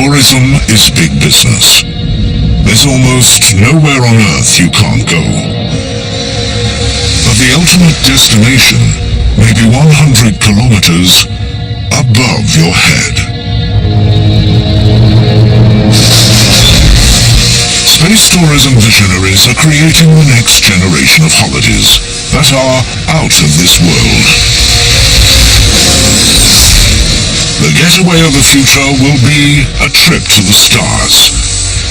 Tourism is big business. There's almost nowhere on Earth you can't go. But the ultimate destination may be 100 kilometers above your head. Space tourism visionaries are creating the next generation of holidays that are out of this world. The getaway of the future will be a trip to the stars.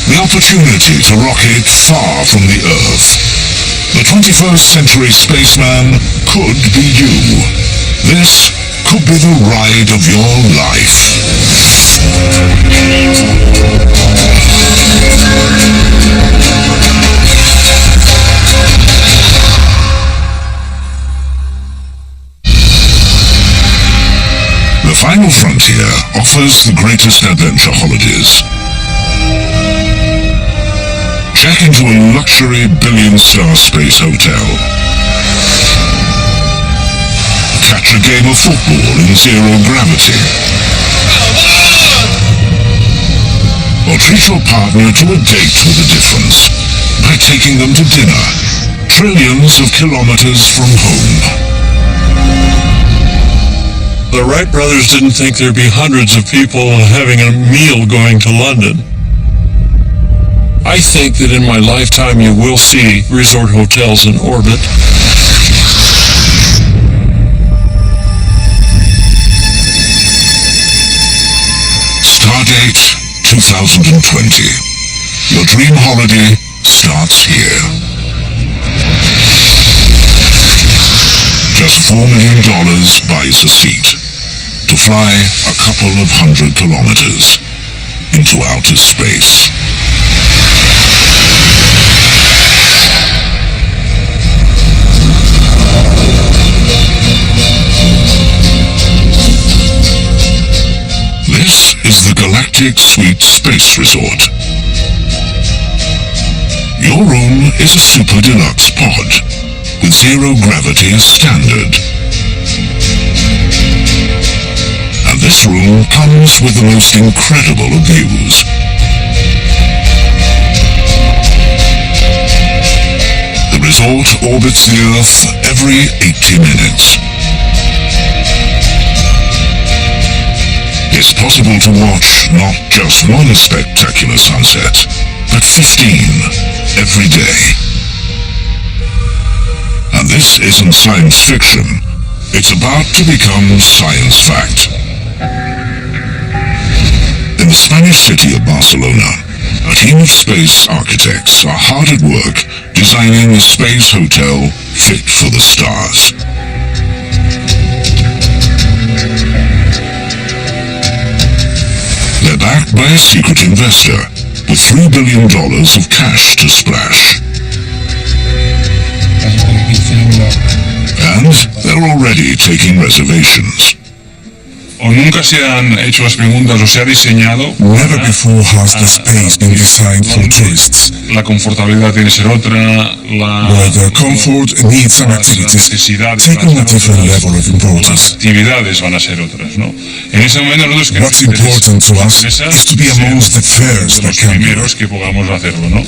The opportunity to rocket far from the Earth. The 21st century spaceman could be you. This could be the ride of your life. The Final Frontier offers the greatest adventure holidays. Check into a luxury billion-star space hotel. Catch a game of football in zero gravity. Or treat your partner to a date with a difference by taking them to dinner, trillions of kilometers from home. The Wright brothers didn't think there'd be hundreds of people having a meal going to London. I think that in my lifetime you will see resort hotels in orbit. Stardate 2020. Your dream holiday starts here. Just $4 million buys a seat to fly a couple of 100 kilometers into outer space. This is the Galactic Suite Space Resort. Your room is a super deluxe pod with zero gravity as standard. And this room comes with the most incredible of views. The resort orbits the Earth every 80 minutes. It's possible to watch not just one spectacular sunset, but 15 every day. And this isn't science fiction. It's about to become science fact. In the Spanish city of Barcelona, a team of space architects are hard at work designing a space hotel fit for the stars. They're backed by a secret investor with $3 billion of cash to splash. And they're already taking reservations. O nunca se han hecho las preguntas o se ha diseñado. Never before has the space been designed for tourists. La confortabilidad tiene que ser otra. Where the comfort, needs and activities take on a different level of importance. Las actividades van a ser otras, ¿no? En ese momento nosotros queremos What's important to us is to be amongst the first that can do it. Que podamos hacerlo, ¿no?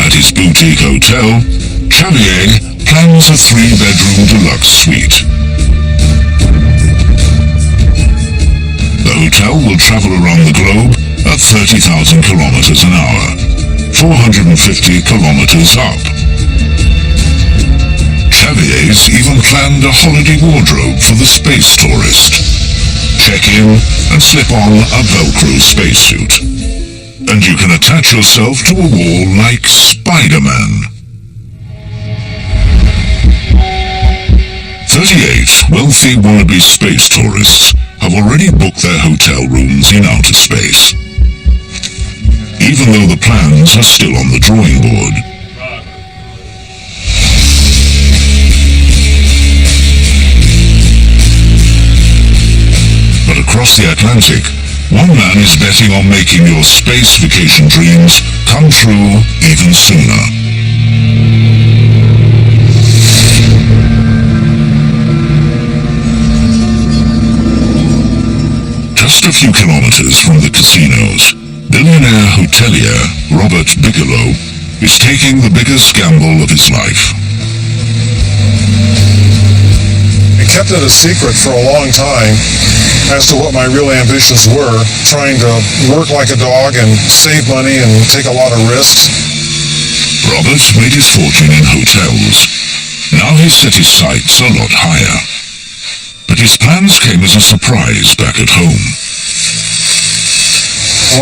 At his boutique hotel, Xavier plans a 3-bedroom deluxe suite. The hotel will travel around the globe at 30,000 kilometers an hour, 450 kilometers up. Xavier's even planned a holiday wardrobe for the space tourist. Check in and slip on a Velcro spacesuit. And you can attach yourself to a wall like Spider-Man. 38 wealthy wannabe space tourists have already booked their hotel rooms in outer space, even though the plans are still on the drawing board. But across the Atlantic, one man is betting on making your space vacation dreams come true even sooner. Just a few kilometers from the casinos, billionaire hotelier Robert Bigelow is taking the biggest gamble of his life. I kept it a secret for a long time as to what my real ambitions were, trying to work like a dog and save money and take a lot of risks. Robert made his fortune in hotels. Now he set his sights a lot higher. But his plans came as a surprise back at home.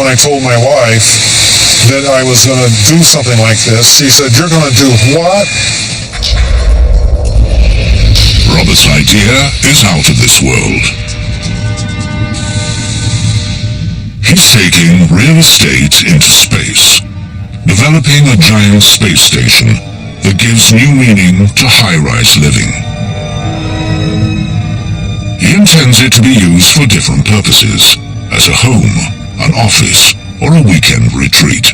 When I told my wife that I was going to do something like this, she said, "You're going to do what?" Robert's idea is out of this world. He's taking real estate into space, developing a giant space station that gives new meaning to high-rise living. He intends it to be used for different purposes, as a home, an office, or a weekend retreat.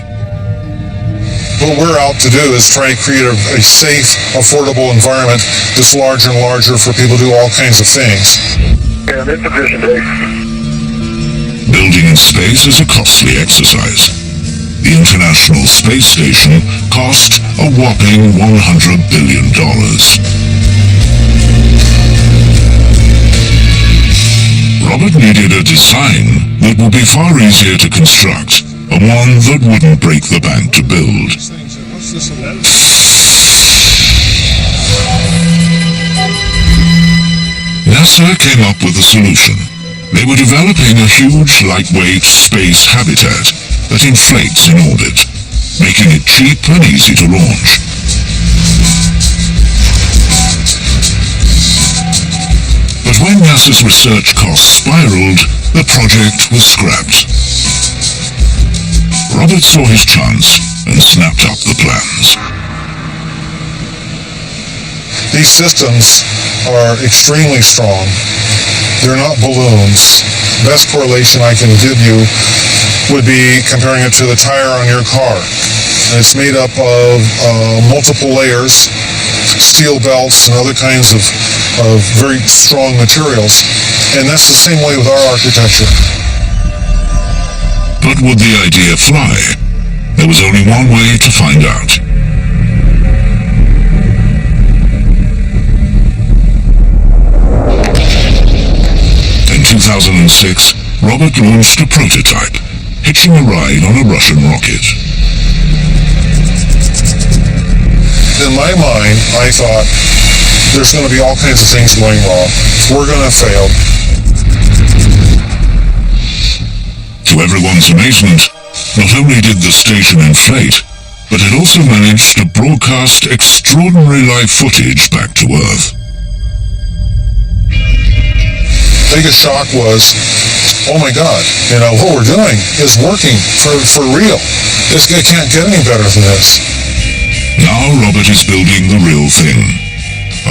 What we're out to do is try to create a safe, affordable environment that's larger and larger for people to do all kinds of things. Yeah, I'm in position, Dave. Building in space is a costly exercise. The International Space Station cost a whopping $100 billion. Robert needed a design that would be far easier to construct, and one that wouldn't break the bank to build. NASA came up with a solution. They were developing a huge, lightweight space habitat that inflates in orbit, making it cheap and easy to launch. But when NASA's research costs spiraled, the project was scrapped. Robert saw his chance and snapped up the plans. These systems are extremely strong. They're not balloons. Best correlation I can give you would be comparing it to the tire on your car. And it's made up of multiple layers, steel belts, and other kinds of very strong materials. And that's the same way with our architecture. But would the idea fly? There was only one way to find out. In 2006, Robert launched a prototype, hitching a ride on a Russian rocket. In my mind, I thought, there's going to be all kinds of things going wrong. We're going to fail. To everyone's amazement, not only did the station inflate, but it also managed to broadcast extraordinary live footage back to Earth. Biggest shock was, oh my God, what we're doing is working for real. It can't get any better than this. Now Robert is building the real thing,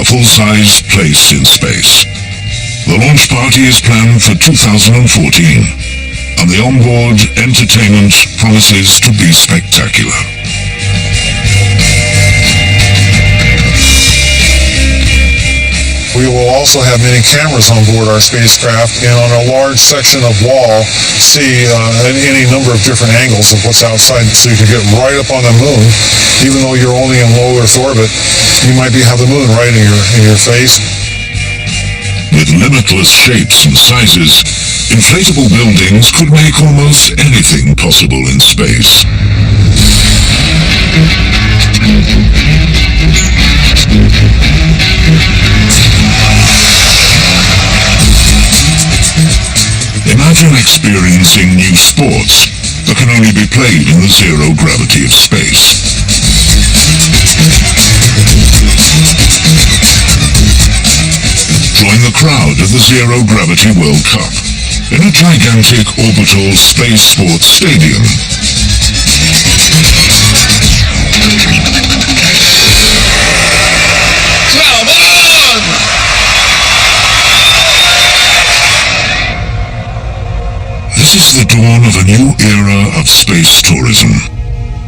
a full-size place in space. The launch party is planned for 2014, and the onboard entertainment promises to be spectacular. We will also have many cameras on board our spacecraft, and on a large section of wall, see any number of different angles of what's outside, so you can get right up on the moon. Even though you're only in low Earth orbit, you might have the moon right in your face. With limitless shapes and sizes, inflatable buildings could make almost anything possible in space. Imagine experiencing new sports that can only be played in the zero gravity of space. Join the crowd at the Zero Gravity World Cup in a gigantic orbital space sports stadium. This is the dawn of a new era of space tourism.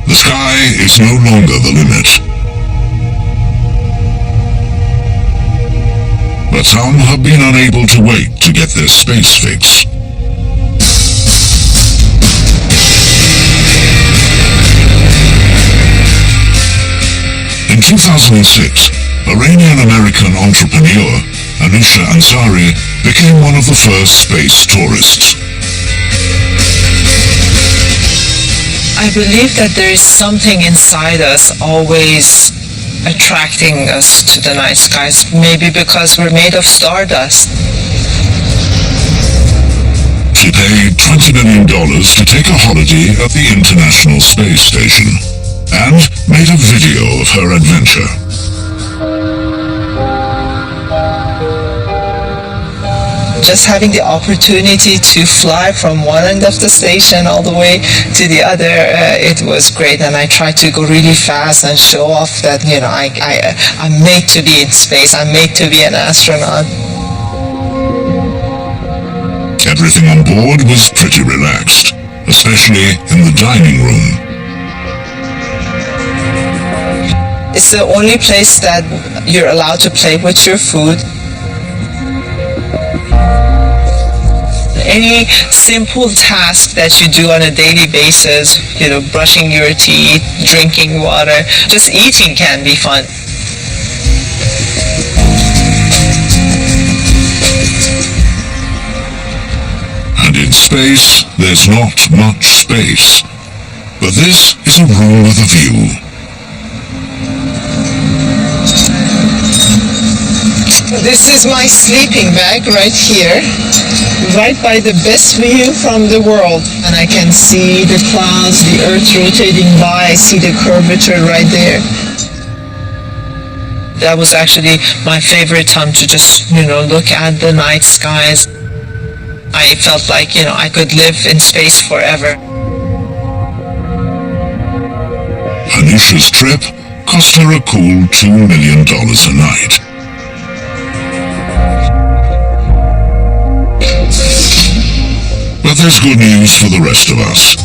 The sky is no longer the limit. But some have been unable to wait to get their space fix. 2006, Iranian-American entrepreneur Anousheh Ansari became one of the first space tourists. I believe that there is something inside us always attracting us to the night skies, maybe because we're made of stardust. She paid $20 million to take a holiday at the International Space Station and made a video of her adventure. Just having the opportunity to fly from one end of the station all the way to the other, it was great, and I tried to go really fast and show off that, you know, I'm made to be in space, I'm made to be an astronaut. Everything on board was pretty relaxed, especially in the dining room. It's the only place that you're allowed to play with your food. Any simple task that you do on a daily basis, you know, brushing your teeth, drinking water, just eating can be fun. And in space, there's not much space. But this is a room with a view. This is my sleeping bag right here, right by the best view from the world. And I can see the clouds, the earth rotating by, I see the curvature right there. That was actually my favorite time to just, you know, look at the night skies. I felt like, you know, I could live in space forever. Anousheh's trip cost her a cool $2 million a night. But there's good news for the rest of us.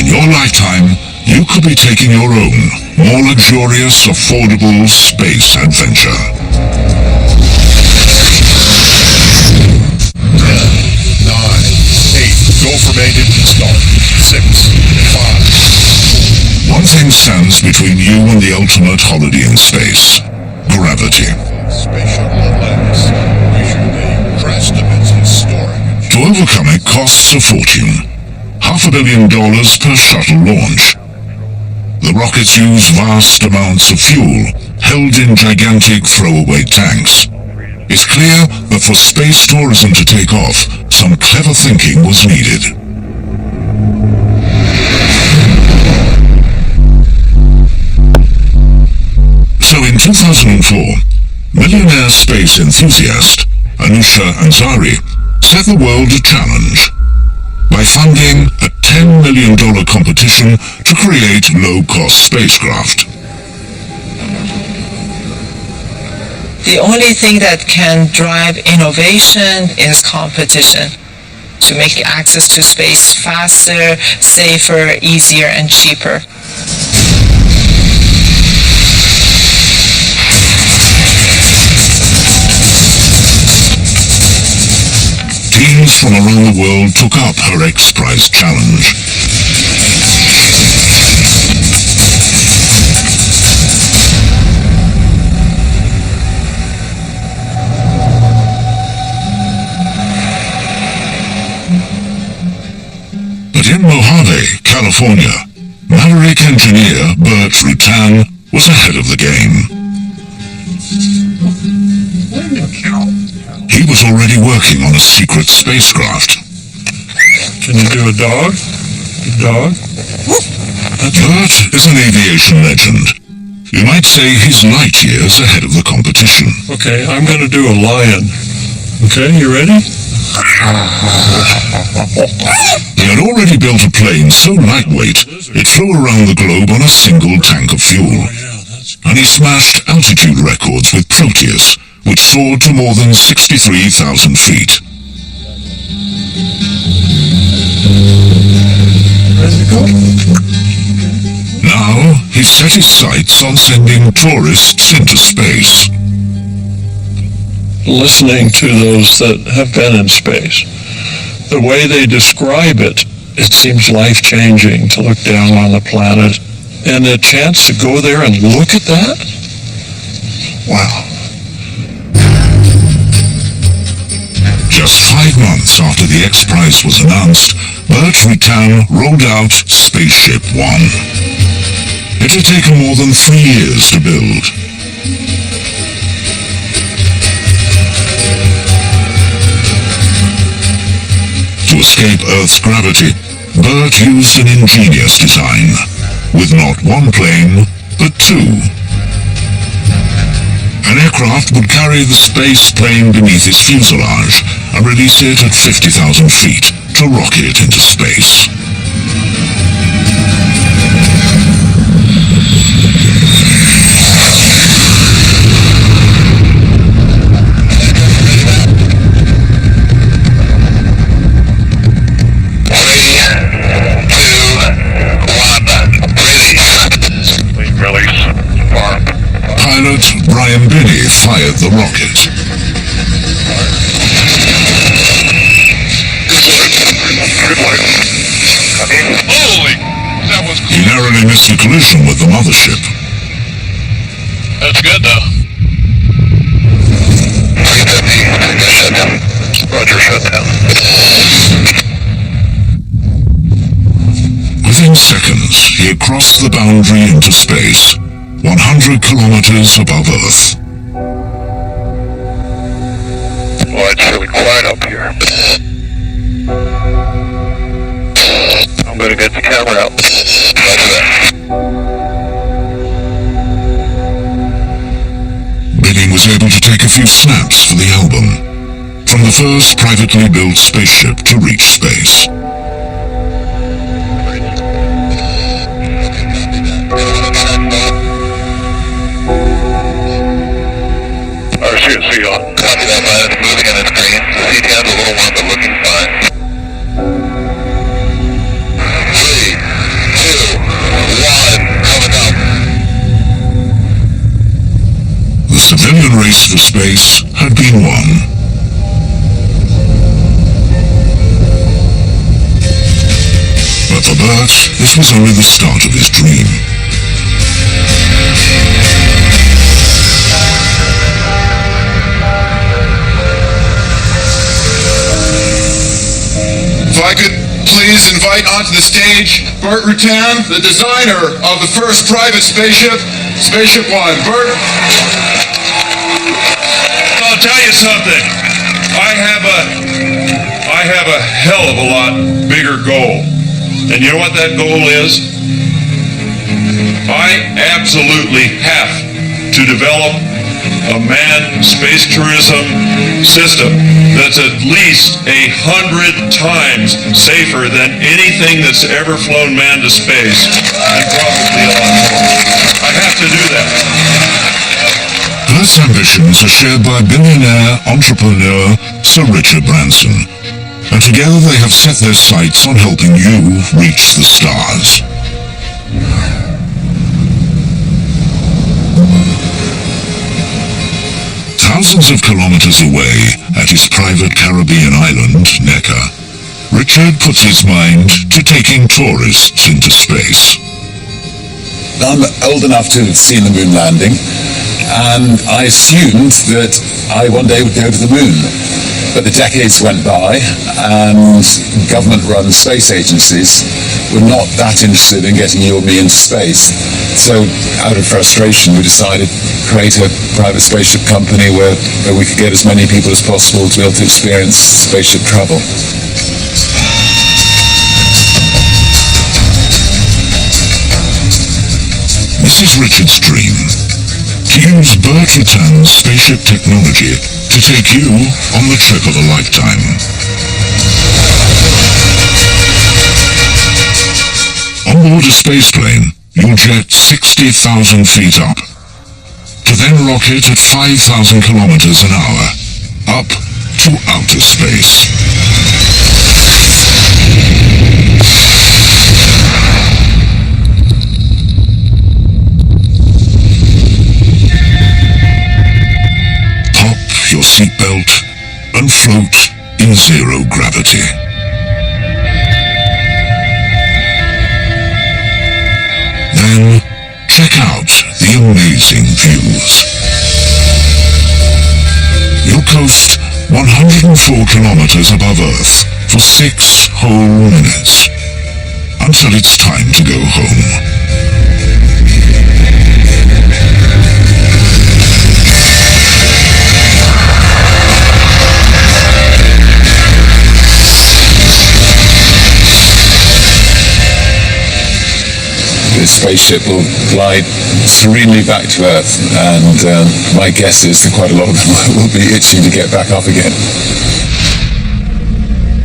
In your lifetime, you could be taking your own, more luxurious, affordable space adventure. 10, 9, 8, go for main engine start. 6, 5. One thing stands between you and the ultimate holiday in space: gravity. Space shuttle Atlantis. Mission name, crash dimension storing. To overcome it costs a fortune. $500 million per shuttle launch. The rockets use vast amounts of fuel, held in gigantic throwaway tanks. It's clear that for space tourism to take off, some clever thinking was needed. So in 2004, millionaire space enthusiast Anousheh Ansari set the world a challenge by funding a $10 million competition to create low-cost spacecraft. The only thing that can drive innovation is competition. To make access to space faster, safer, easier, and cheaper. Teams from around the world took up her X Prize challenge. But in Mojave, California, Maverick engineer Bert Rutan was ahead of the game. He was already working on a secret spacecraft. Can you do a dog? A dog? Bert is an aviation legend. You might say he's light years ahead of the competition. Okay, I'm going to do a lion. Okay, you ready? He had already built a plane so lightweight, it flew around the globe on a single tank of fuel. And he smashed altitude records with Proteus, which soared to more than 63,000 feet. Ready to go? Now, he's set his sights on sending tourists into space. Listening to those that have been in space, the way they describe it, it seems life-changing to look down on the planet. And the chance to go there and look at that, Wow. Just 5 months after the X Prize was announced, Burt Rutan rolled out Spaceship One. It had taken more than 3 years to build. To escape Earth's gravity, Burt used an ingenious design, with not one plane, but 2. An aircraft would carry the space plane beneath its fuselage and release it at 50,000 feet to rocket into space. Pilot Brian Binney fired the rocket. Holy! That was He narrowly missed a collision with the mothership. That's good though. 350, shutdown. Roger, shutdown. Within seconds, he had crossed the boundary into space, 100 kilometers above Earth. Well, it's really quiet up here. I'm gonna get the camera out. Roger that. Binney was able to take a few snaps for the album, from the first privately built spaceship to reach space. RCSC on. Copy that, man. It's moving and it's green. The CTM's a little warm, but looking fine. 3, 2, 1, coming up. The civilian race for space had been won. But for Burt, this was only the start of his dream. If I could please invite onto the stage Burt Rutan, the designer of the first private spaceship, Spaceship One. Burt? I'll tell you something. I have a hell of a lot bigger goal. And you know what that goal is? I absolutely have to develop a manned space tourism system that's at least 100 times safer than anything that's ever flown manned to space, and probably a lot more. I have to do that. Burt's ambitions are shared by billionaire entrepreneur Sir Richard Branson, and together they have set their sights on helping you reach the stars. Thousands of kilometers away, at his private Caribbean island, Necker, Richard puts his mind to taking tourists into space. I'm old enough to have seen the moon landing, and I assumed that I one day would go to the moon. But the decades went by, and government-run space agencies were not that interested in getting you or me into space. So, out of frustration, we decided to create a private spaceship company where we could get as many people as possible to be able to experience spaceship travel. This is Richard's dream, to use Burt Rutan's spaceship technology to take you on the trip of a lifetime. On board a spaceplane, you'll jet 60,000 feet up, to then rocket at 5,000 kilometers an hour, up to outer space. Pop your seatbelt and float in zero gravity. Then check out the amazing views. coast 104 kilometers above Earth for 6 whole minutes, until it's time to go home. The spaceship will glide serenely back to Earth, and my guess is that quite a lot of them will be itching to get back up again.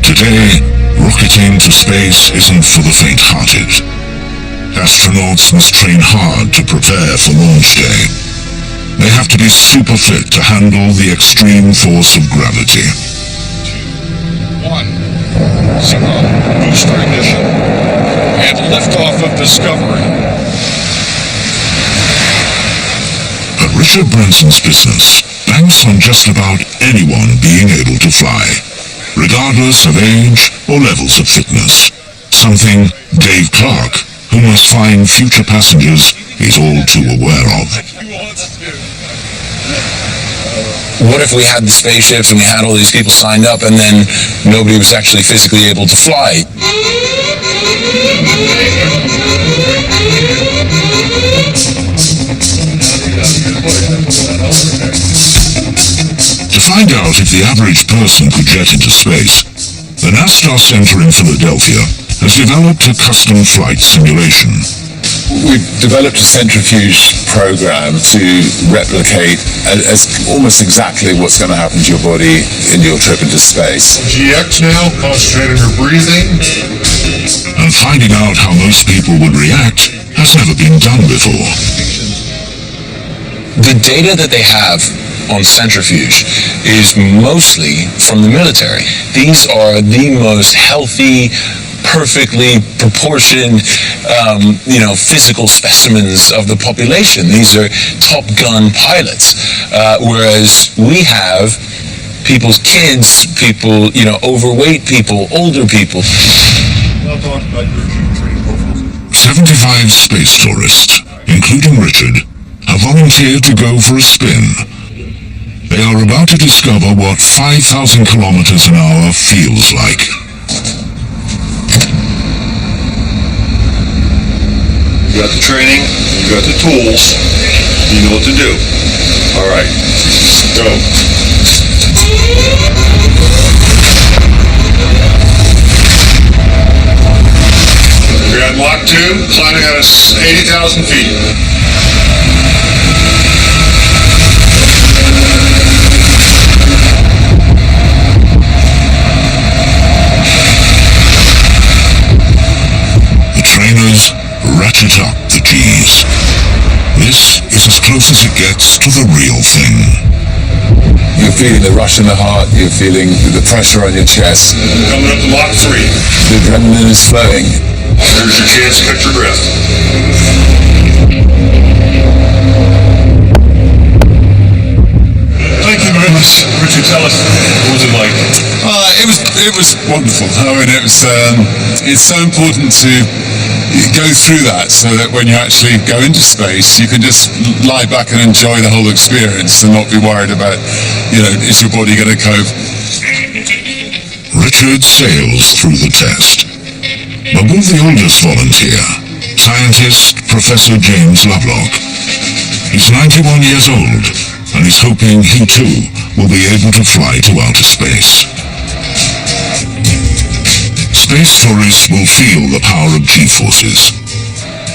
Today, rocketing to space isn't for the faint-hearted. Astronauts must train hard to prepare for launch day. They have to be super fit to handle the extreme force of gravity. 1, 0, booster ignition, and liftoff of Discovery. But Richard Branson's business banks on just about anyone being able to fly, regardless of age or levels of fitness. Something Dave Clark, who must find future passengers, is all too aware of. What if we had the spaceships and we had all these people signed up and then nobody was actually physically able to fly? To find out if the average person could jet into space, the NASTAR Center in Philadelphia has developed a custom flight simulation. We've developed a centrifuge program to replicate as almost exactly what's going to happen to your body in your trip into space. GX now, concentrate on your breathing. And finding out how most people would react has never been done before. The data that they have on centrifuge is mostly from the military. These are the most healthy, perfectly proportioned, physical specimens of the population. These are Top Gun pilots, whereas we have people's kids, people, overweight people, older people. 75 space tourists, including Richard, have volunteered to go for a spin. They are about to discover what 5,000 kilometers an hour feels like. You got the training, you got the tools, you know what to do. All right, go. You're at Mach 2, climbing at 80,000 feet. The trainers ratchet up the G's. This is as close as it gets to the real thing. You're feeling the rush in the heart, you're feeling the pressure on your chest. Coming up to Mach 3. The adrenaline is flowing. There's your chance to catch your breath. Thank you very much. Richard, tell us, what was it like? It was wonderful. I mean, it's so important to go through that so that when you actually go into space, you can just lie back and enjoy the whole experience and not be worried about, is your body going to cope? Richard sails through the test. But will the oldest volunteer, scientist Professor James Lovelock? He's 91 years old, and he's hoping he too will be able to fly to outer space. Space tourists will feel the power of G-forces.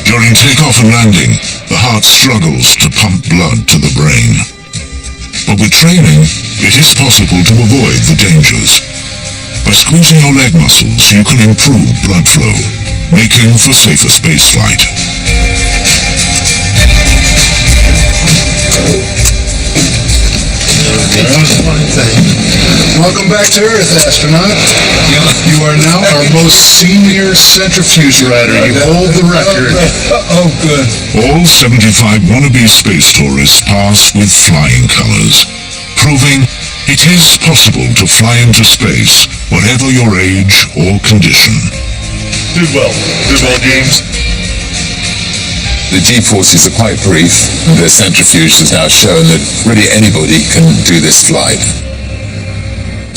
During takeoff and landing, the heart struggles to pump blood to the brain. But with training, it is possible to avoid the dangers. By squeezing your leg muscles, you can improve blood flow, making for safer spaceflight. Welcome back to Earth, astronaut. You are now our most senior centrifuge rider. You hold the record. Oh, good. All 75 wannabe space tourists pass with flying colors, proving it is possible to fly into space, whatever your age or condition. Did well. Did well, James. The G-forces are quite brief. The centrifuge has now shown that really anybody can do this flight.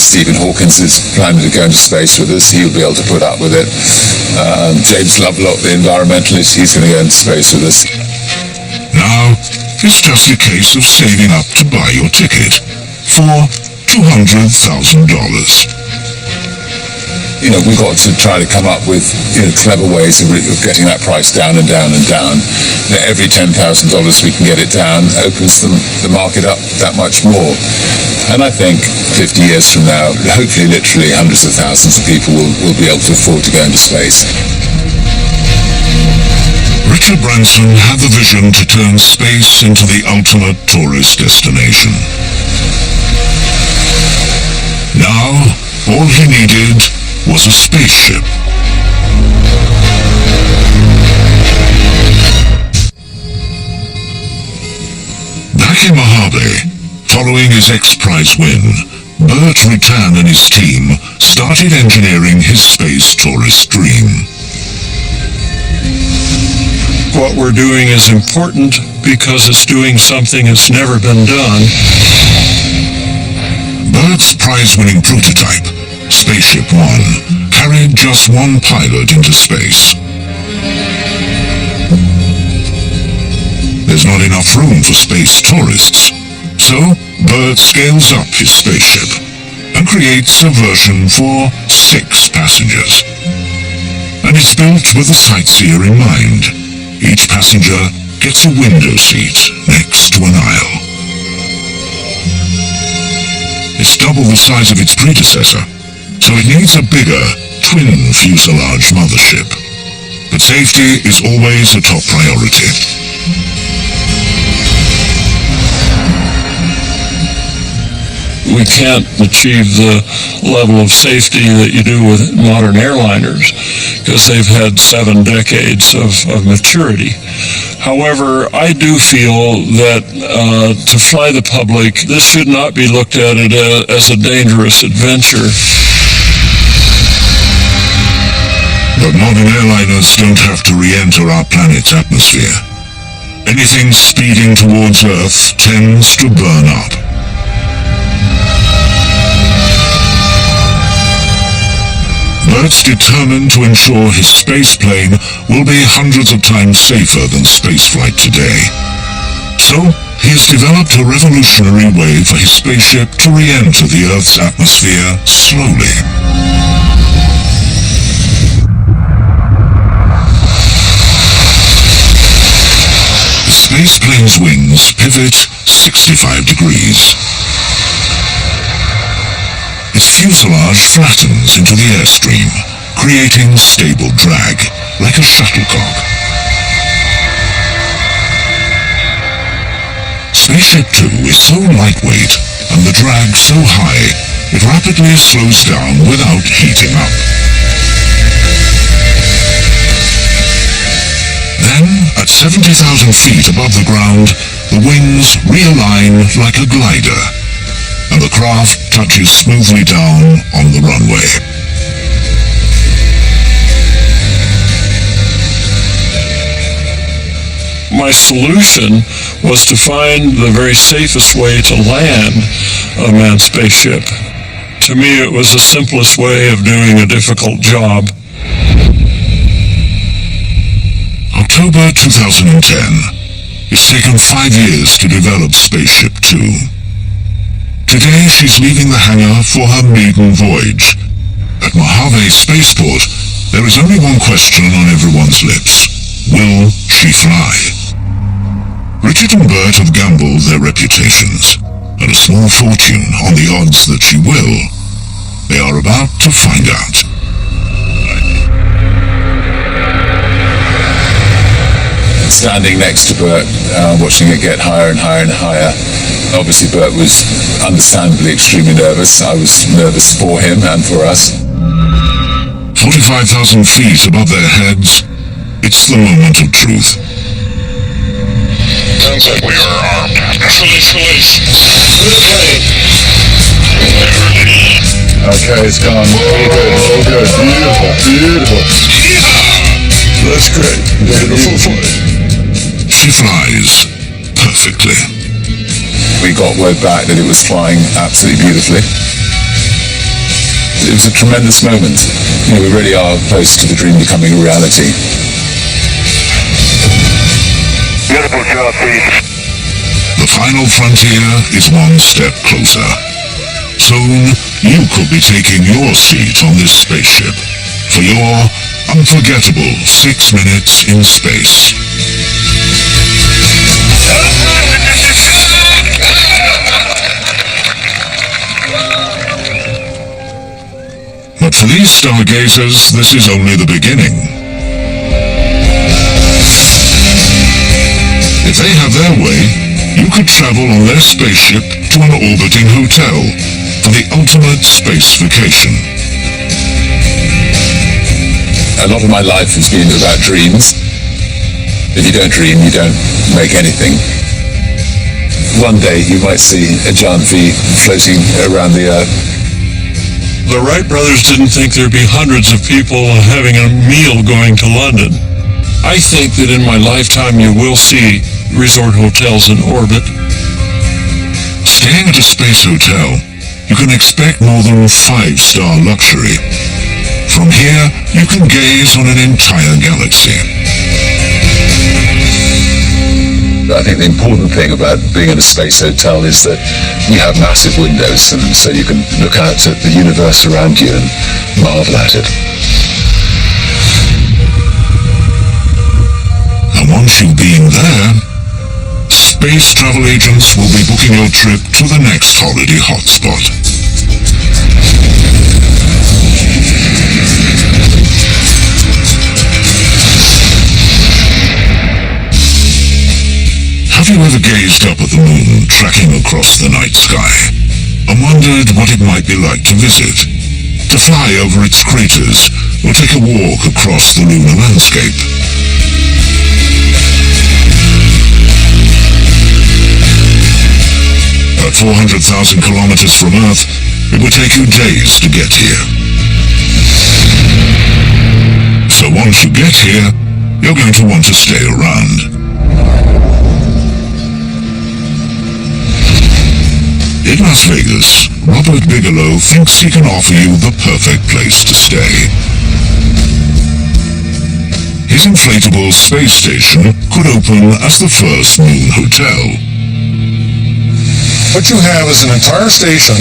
Stephen Hawkins is planning to go into space with us. He'll be able to put up with it. James Lovelock, the environmentalist, he's going to go into space with us. Now, it's just a case of saving up to buy your ticket for $200,000. You know, we've got to try to come up with clever ways of getting that price down and down and down. Every $10,000 we can get it down opens the market up that much more. And I think 50 years from now, hopefully literally hundreds of thousands of people will be able to afford to go into space. Richard Branson had the vision to turn space into the ultimate tourist destination. Now, all he needed was a spaceship. Back in Mojave, following his X-Prize win, Burt Rutan and his team started engineering his space tourist dream. What we're doing is important because it's doing something that's never been done. Burt's prize-winning prototype, Spaceship One, carried just one pilot into space. There's not enough room for space tourists, so Burt scales up his spaceship and creates a version for 6 passengers. And it's built with the sightseer in mind. Each passenger gets a window seat next to an aisle. It's double the size of its predecessor, so it needs a bigger, twin-fuselage mothership. But safety is always a top priority. We can't achieve the level of safety that you do with modern airliners because they've had 7 decades of maturity. However, I do feel that to fly the public, this should not be looked at as a dangerous adventure. But modern airliners don't have to re-enter our planet's atmosphere. Anything speeding towards Earth tends to burn up. Burt's determined to ensure his spaceplane will be hundreds of times safer than spaceflight today. So, he has developed a revolutionary way for his spaceship to re-enter the Earth's atmosphere slowly. The spaceplane's wings pivot 65 degrees. Its fuselage flattens into the airstream, creating stable drag, like a shuttlecock. Spaceship Two is so lightweight and the drag so high, it rapidly slows down without heating up. Then, at 70,000 feet above the ground, the wings realign like a glider, and the craft touches smoothly down on the runway. My solution was to find the very safest way to land a manned spaceship. To me, it was the simplest way of doing a difficult job. October 2010. It's taken 5 years to develop Spaceship Two. Today, she's leaving the hangar for her maiden voyage. At Mojave Spaceport, there is only one question on everyone's lips. Will she fly? Richard and Burt have gambled their reputations, and a small fortune on the odds that she will. They are about to find out. Standing next to Burt, watching it get higher and higher and higher. Obviously, Burt was understandably extremely nervous. I was nervous for him and for us. 45,000 feet above their heads, it's the moment of truth. Sounds like we are armed. Release. Okay, it's gone. All good. Beautiful. That's great. Beautiful flight. She flies perfectly. We got word back that it was flying absolutely beautifully. it was a tremendous moment. You know, we really are close to the dream becoming a reality. Beautiful job, Pete. The final frontier is one step closer. Soon, you could be taking your seat on this spaceship for your unforgettable 6 minutes in space. But for these stargazers, this is only the beginning. If they have their way, you could travel on their spaceship to an orbiting hotel for the ultimate space vacation. A lot of my life has been about dreams. If you don't dream, you don't make anything. One day you might see a giant V floating around the Earth. The Wright brothers didn't think there'd be hundreds of people having a meal going to London. I think that in my lifetime you will see resort hotels in orbit. Staying at a space hotel, you can expect more than 5-star luxury. From here, you can gaze on an entire galaxy. I think the important thing about being in a space hotel is that you have massive windows, and so you can look out at the universe around you and marvel at it. And once you've been there, space travel agents will be booking your trip to the next holiday hotspot. Have you ever gazed up at the moon tracking across the night sky and wondered what it might be like to visit, to fly over its craters or take a walk across the lunar landscape? At 400,000 kilometers from Earth, it would take you days to get here. So once you get here, you're going to want to stay around. In Las Vegas, Robert Bigelow thinks he can offer you the perfect place to stay. His inflatable space station could open as the first moon hotel. What you have is an entire station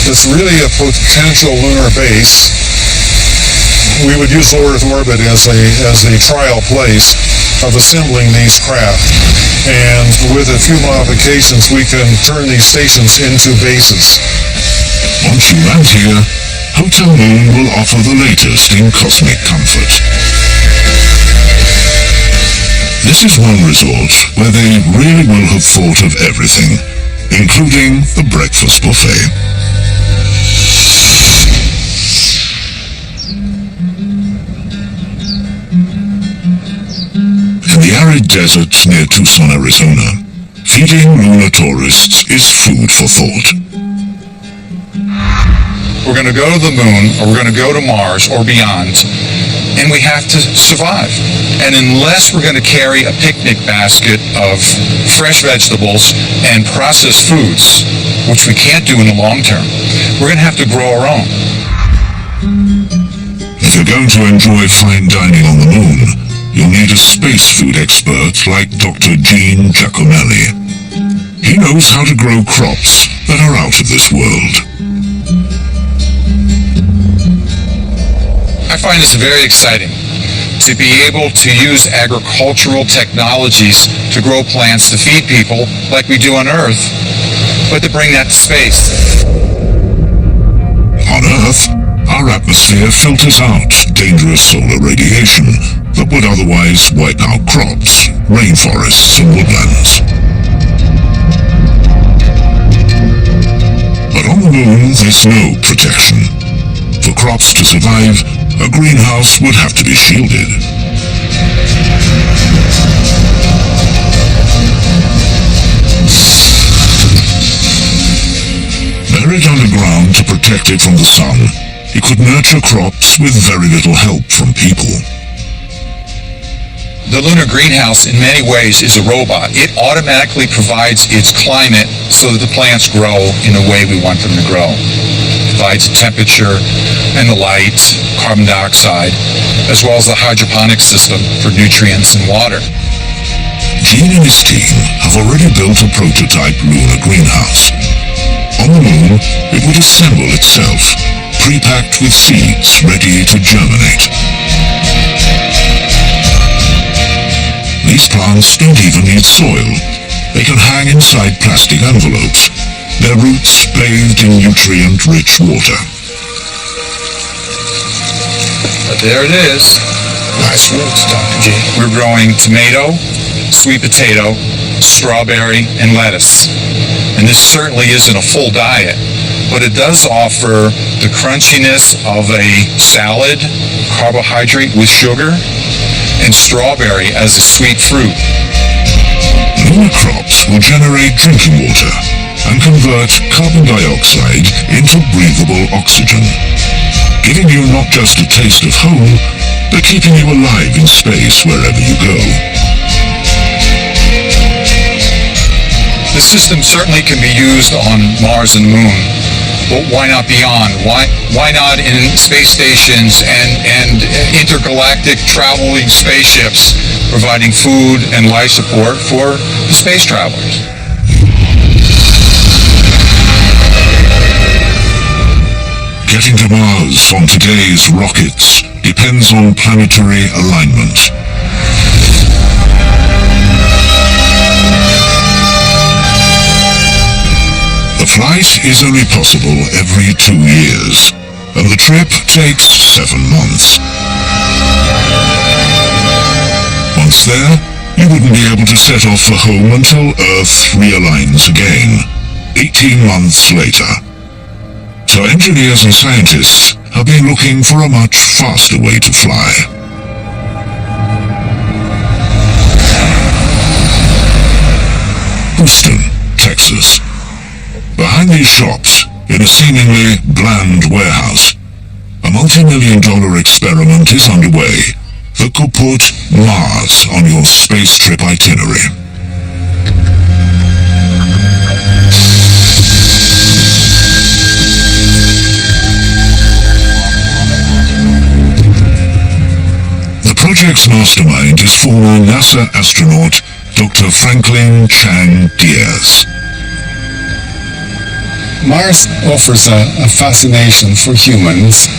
that's really a potential lunar base. We would use low Earth orbit as a trial place of assembling these craft. And with a few modifications, we can turn these stations into bases. Once you land here, Hotel Moon will offer the latest in cosmic comfort. This is one resort where they really will have thought of everything, including the breakfast buffet. In the arid deserts near Tucson, Arizona, feeding lunar tourists is food for thought. We're going to go to the moon, or we're going to go to Mars, or beyond, and we have to survive. And unless we're going to carry a picnic basket of fresh vegetables and processed foods, which we can't do in the long term, we're going to have to grow our own. If you're going to enjoy fine dining on the moon, you'll need a space food expert like Dr. Gene Giacomelli. He knows how to grow crops that are out of this world. I find this very exciting to be able to use agricultural technologies to grow plants to feed people like we do on Earth, but to bring that to space. On Earth, our atmosphere filters out dangerous solar radiation that would otherwise wipe out crops, rainforests, and woodlands. But on the moon, there's no protection. For crops to survive, a greenhouse would have to be shielded. Buried underground to protect it from the sun, it could nurture crops with very little help from people. The lunar greenhouse, in many ways, is a robot. It automatically provides its climate so that the plants grow in the way we want them to grow. provides temperature and the light, carbon dioxide, as well as the hydroponic system for nutrients and water. Gene and his team have already built a prototype lunar greenhouse. On the moon, it would assemble itself, pre-packed with seeds ready to germinate. These plants don't even need soil. They can hang inside plastic envelopes, their roots bathed in nutrient-rich water. But there it is. Nice roots, Dr. G. We're growing tomato, sweet potato, strawberry, and lettuce. And this certainly isn't a full diet, but it does offer the crunchiness of a salad, carbohydrate with sugar, and strawberry as a sweet fruit. Lunar crops will generate drinking water and convert carbon dioxide into breathable oxygen, giving you not just a taste of home, but keeping you alive in space wherever you go. The system certainly can be used on Mars and the Moon, but why not beyond? Why not in space stations and intergalactic traveling spaceships providing food and life support for the space travelers? Getting to Mars on today's rockets depends on planetary alignment. The flight is only possible every 2 years, and the trip takes 7 months. Once there, you wouldn't be able to set off for home until Earth realigns again, 18 months later. So engineers and scientists have been looking for a much faster way to fly. Houston, Texas. Behind these shops, in a seemingly bland warehouse, a multi-million-dollar experiment is underway that could put Mars on your space trip itinerary. The project's mastermind is former NASA astronaut Dr. Franklin Chang Diaz. Mars offers a fascination for humans.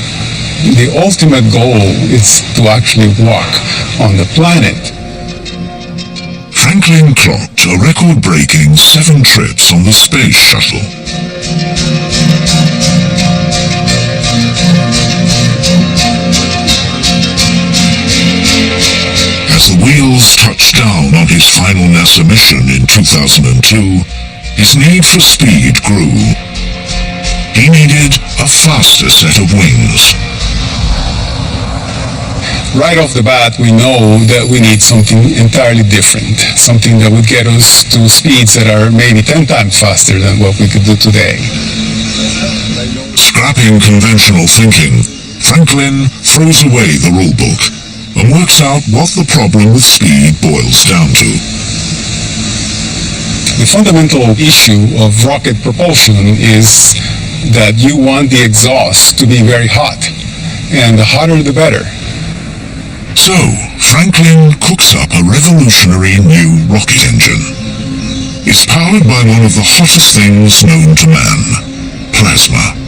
The ultimate goal is to actually walk on the planet. Franklin clocked a record-breaking 7 trips on the space shuttle. As the wheels touched down on his final NASA mission in 2002, his need for speed grew. He needed a faster set of wings. Right off the bat, we know that we need something entirely different, something that would get us to speeds that are maybe 10 times faster than what we could do today. Scrapping conventional thinking, Franklin throws away the rulebook and works out what the problem with speed boils down to. The fundamental issue of rocket propulsion is that you want the exhaust to be very hot, and the hotter the better. So, Franklin cooks up a revolutionary new rocket engine. It's powered by one of the hottest things known to man, plasma,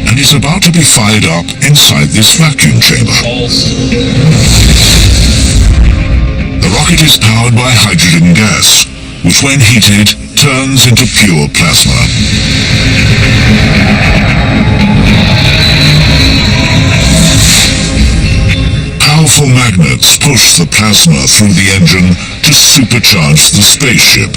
and is about to be fired up inside this vacuum chamber. The rocket is powered by hydrogen gas, which when heated turns into pure plasma. Powerful magnets push the plasma through the engine to supercharge the spaceship.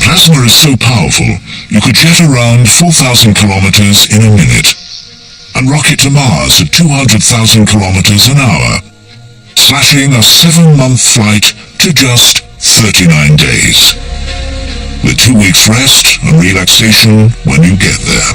Plasma is so powerful, you could jet around 4,000 kilometers in a minute and rocket to Mars at 200,000 kilometers an hour, slashing a 7-month flight to just 39 days. With 2 weeks rest and relaxation when you get there.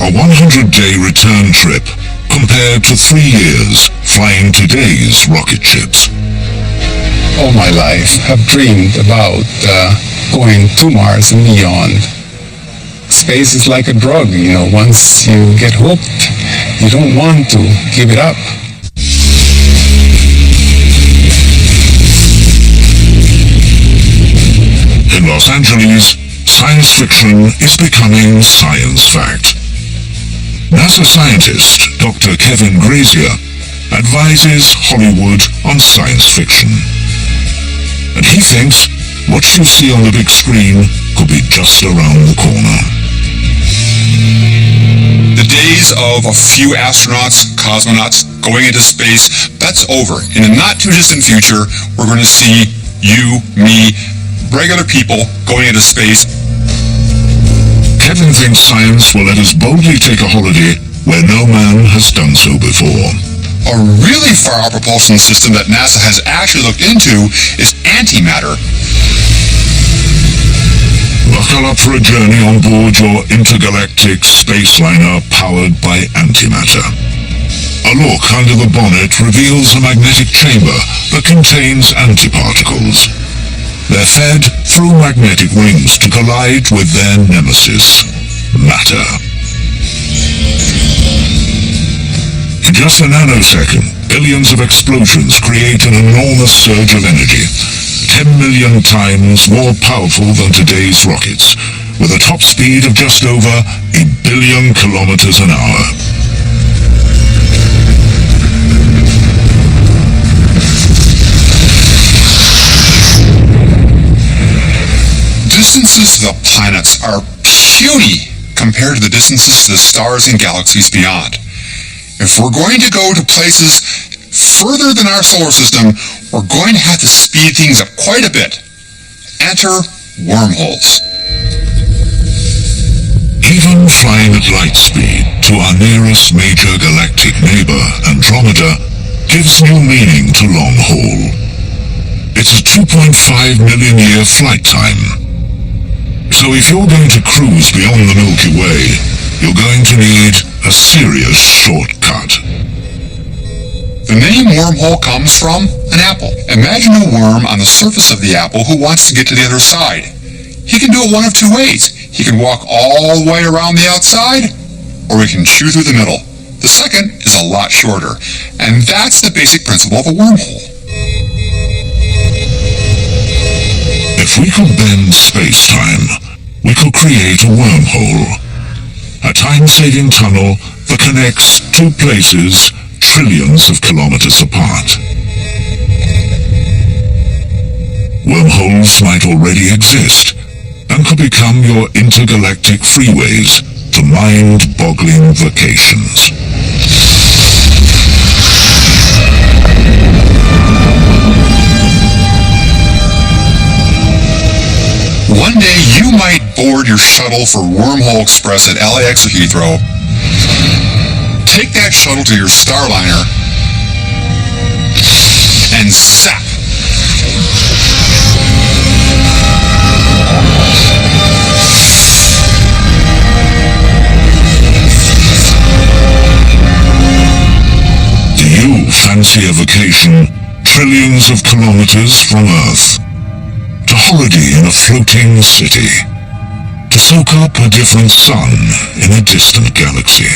a 100-day return trip compared to 3 years flying today's rocket ships. All my life I've dreamed about going to Mars and beyond. Space is like a drug, once you get hooked, you don't want to give it up. In Los Angeles, science fiction is becoming science fact. NASA scientist Dr. Kevin Grazier advises Hollywood on science fiction. And he thinks what you see on the big screen could be just around the corner. The days of a few astronauts, cosmonauts going into space, that's over. In the not-too-distant future, we're going to see you, me, regular people going into space. Kevin thinks science will let us boldly take a holiday where no man has done so before. A really far-out propulsion system that NASA has actually looked into is antimatter. Buckle up for a journey on board your intergalactic space liner powered by antimatter. A look under the bonnet reveals a magnetic chamber that contains antiparticles. They're fed through magnetic rings to collide with their nemesis, matter. In just a nanosecond, billions of explosions create an enormous surge of energy, 10 million times more powerful than today's rockets, with a top speed of just over 1 billion kilometers an hour. Distances to the planets are puny compared to the distances to the stars and galaxies beyond. If we're going to go to places further than our solar system, we're going to have to speed things up quite a bit. Enter wormholes. Even flying at light speed to our nearest major galactic neighbor, Andromeda, gives new meaning to long haul. It's a 2.5 million year flight time. So if you're going to cruise beyond the Milky Way, you're going to need a serious shortcut. The name wormhole comes from an apple. Imagine a worm on the surface of the apple who wants to get to the other side. He can do it one of two ways. He can walk all the way around the outside, or he can chew through the middle. The second is a lot shorter, and that's the basic principle of a wormhole. If we could bend space-time, we could create a wormhole, a time-saving tunnel that connects two places trillions of kilometers apart. Wormholes might already exist and could become your intergalactic freeways to mind-boggling vacations. One day you might board your shuttle for Wormhole Express at LAX or Heathrow, take that shuttle to your Starliner, and zap! Do you fancy a vacation trillions of kilometers from Earth? To holiday in a floating city, to soak up a different sun in a distant galaxy.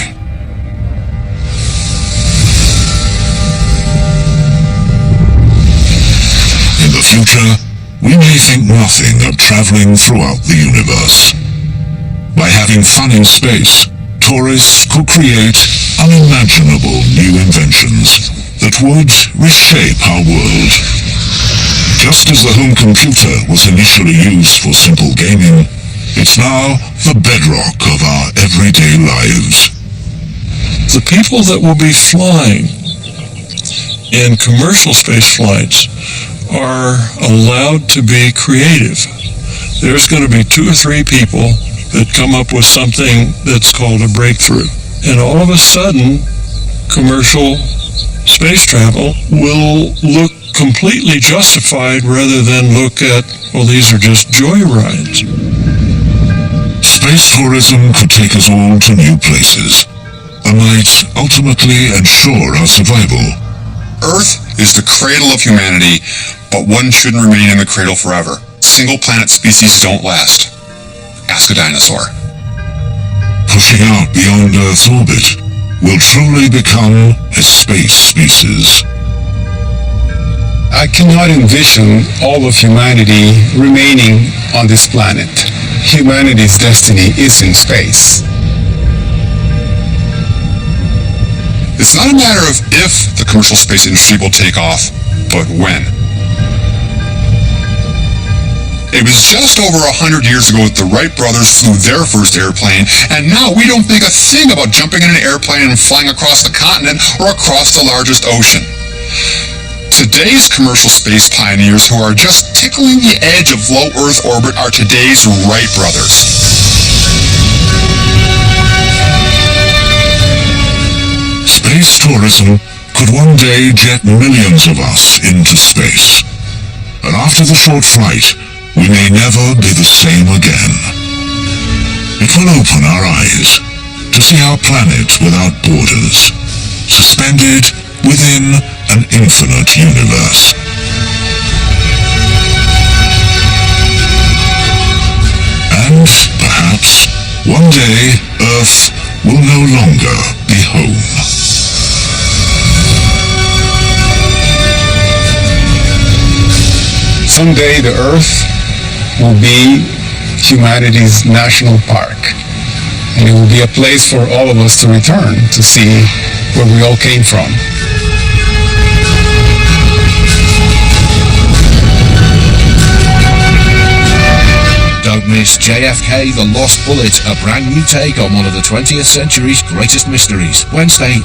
In the future, we may think nothing of traveling throughout the universe. By having fun in space, tourists could create unimaginable new inventions that would reshape our world. Just as the home computer was initially used for simple gaming, it's now the bedrock of our everyday lives. The people that will be flying in commercial space flights are allowed to be creative. There's going to be 2 or 3 people that come up with something that's called a breakthrough. And all of a sudden, commercial space travel will look completely justified rather than look at, well, these are just joyrides. Space tourism could take us all to new places and might ultimately ensure our survival. Earth is the cradle of humanity, but one shouldn't remain in the cradle forever. Single-planet species don't last. Ask a dinosaur. Pushing out beyond Earth's orbit will truly become a space species. I cannot envision all of humanity remaining on this planet. Humanity's destiny is in space. It's not a matter of if the commercial space industry will take off, but when. It was just over 100 years ago that the Wright brothers flew their first airplane, and now we don't think a thing about jumping in an airplane and flying across the continent or across the largest ocean. Today's commercial space pioneers who are just tickling the edge of low Earth orbit are today's Wright brothers. Space tourism could one day jet millions of us into space. And after the short flight, we may never be the same again. It will open our eyes to see our planet without borders, suspended within an infinite universe. And perhaps one day Earth will no longer be home. Someday the Earth will be humanity's national park, and it will be a place for all of us to return to see where we all came from. Don't miss JFK The Lost Bullet, a brand new take on one of the 20th century's greatest mysteries. Wednesday